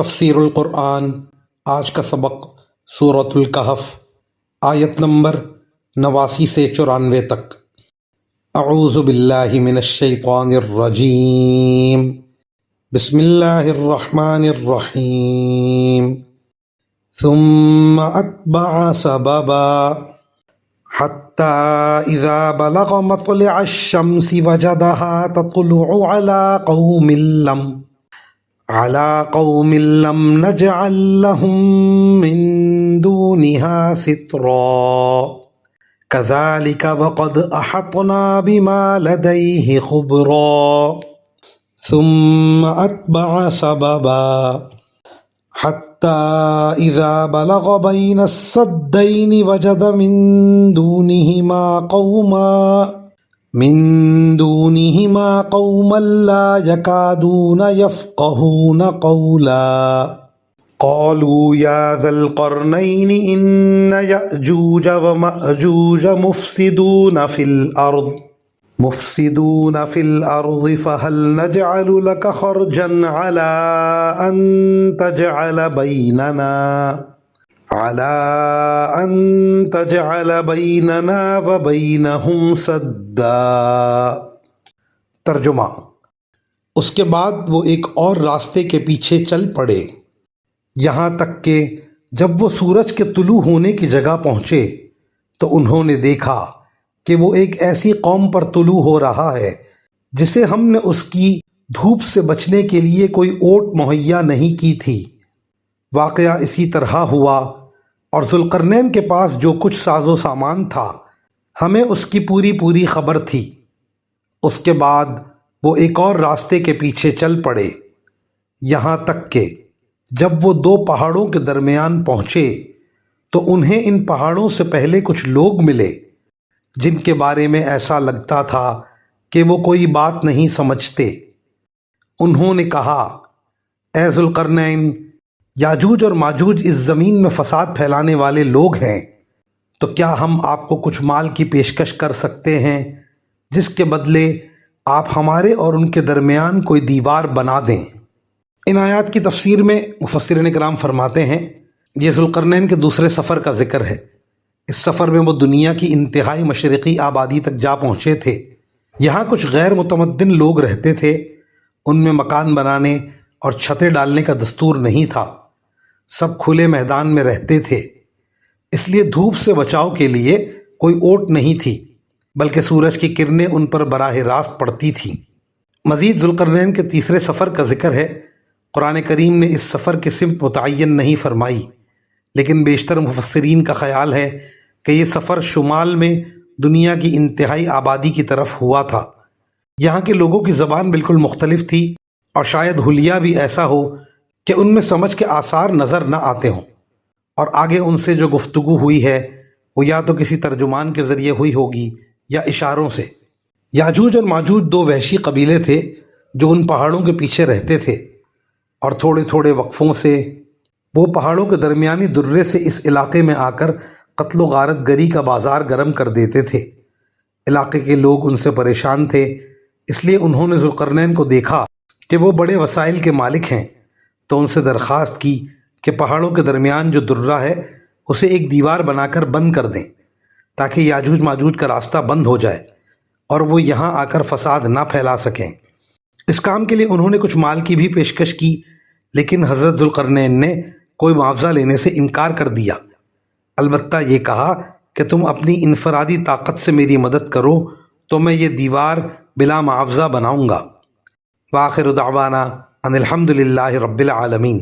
تفسیر القرآن۔ آج کا سبق سورۃ الکہف، آیت نمبر 89 سے 94 تک۔ اعوذ باللہ من الشیطان الرجیم، بسم اللہ الرحمن الرحیم۔ ثم اتبع سببا حتى اذا بلغ مطلع الشمس وجدها تطلع على قوم لم نجعل لهم من دونها سترا كذلك وقد أحطنا بما لديه خبرا ثم أتبع سببا حتى إذا بلغ بين السدين وجد من دونهما قوما لا يكادون يفقهون قولا قالوا يا ذا القرنين إن يأجوج ومأجوج مفسدون في الأرض فهل نجعل لك خرجا على أن تجعل بيننا وبينهم سدا۔ ترجمہ: اس کے بعد وہ ایک اور راستے کے پیچھے چل پڑے، یہاں تک کہ جب وہ سورج کے طلوع ہونے کی جگہ پہنچے تو انہوں نے دیکھا کہ وہ ایک ایسی قوم پر طلوع ہو رہا ہے جسے ہم نے اس کی دھوپ سے بچنے کے لیے کوئی اوٹ مہیا نہیں کی تھی۔ واقعہ اسی طرح ہوا، اور ذوالقرنین کے پاس جو کچھ ساز و سامان تھا ہمیں اس کی پوری خبر تھی۔ اس کے بعد وہ ایک اور راستے کے پیچھے چل پڑے، یہاں تک کہ جب وہ دو پہاڑوں کے درمیان پہنچے تو انہیں ان پہاڑوں سے پہلے کچھ لوگ ملے جن کے بارے میں ایسا لگتا تھا کہ وہ کوئی بات نہیں سمجھتے۔ انہوں نے کہا، اے ذوالقرنین، یاجوج اور ماجوج اس زمین میں فساد پھیلانے والے لوگ ہیں، تو کیا ہم آپ کو کچھ مال کی پیشکش کر سکتے ہیں جس کے بدلے آپ ہمارے اور ان کے درمیان کوئی دیوار بنا دیں؟ ان آیات کی تفسیر میں مفسرین کرام فرماتے ہیں یہ ذوالقرنین کے دوسرے سفر کا ذکر ہے۔ اس سفر میں وہ دنیا کی انتہائی مشرقی آبادی تک جا پہنچے تھے۔ یہاں کچھ غیر متمدن لوگ رہتے تھے، ان میں مکان بنانے اور چھتیں ڈالنے کا دستور نہیں تھا، سب کھلے میدان میں رہتے تھے، اس لیے دھوپ سے بچاؤ کے لیے کوئی اوٹ نہیں تھی، بلکہ سورج کی کرنیں ان پر براہ راست پڑتی تھیں۔ مزید ذوالقرنین کے تیسرے سفر کا ذکر ہے۔ قرآن کریم نے اس سفر کی سمت متعین نہیں فرمائی، لیکن بیشتر مفسرین کا خیال ہے کہ یہ سفر شمال میں دنیا کی انتہائی آبادی کی طرف ہوا تھا۔ یہاں کے لوگوں کی زبان بالکل مختلف تھی، اور شاید حلیہ بھی ایسا ہو کہ ان میں سمجھ کے آثار نظر نہ آتے ہوں، اور آگے ان سے جو گفتگو ہوئی ہے وہ یا تو کسی ترجمان کے ذریعے ہوئی ہوگی یا اشاروں سے۔ یاجوج اور ماجوج دو وحشی قبیلے تھے جو ان پہاڑوں کے پیچھے رہتے تھے، اور تھوڑے وقفوں سے وہ پہاڑوں کے درمیانی درے سے اس علاقے میں آ کر قتل و غارت گری کا بازار گرم کر دیتے تھے۔ علاقے کے لوگ ان سے پریشان تھے، اس لیے انہوں نے ذوالقرنین کو دیکھا کہ وہ بڑے وسائل کے مالک ہیں، تو ان سے درخواست کی کہ پہاڑوں کے درمیان جو درہ ہے اسے ایک دیوار بنا کر بند کر دیں تاکہ یاجوج ماجوج کا راستہ بند ہو جائے اور وہ یہاں آ کر فساد نہ پھیلا سکیں۔ اس کام کے لیے انہوں نے کچھ مال کی بھی پیشکش کی، لیکن حضرت ذوالقرنین نے کوئی معاوضہ لینے سے انکار کر دیا، البتہ یہ کہا کہ تم اپنی انفرادی طاقت سے میری مدد کرو تو میں یہ دیوار بلا معاوضہ بناؤں گا۔ وآخر دعوانا ان الحمد للہ رب العالمین۔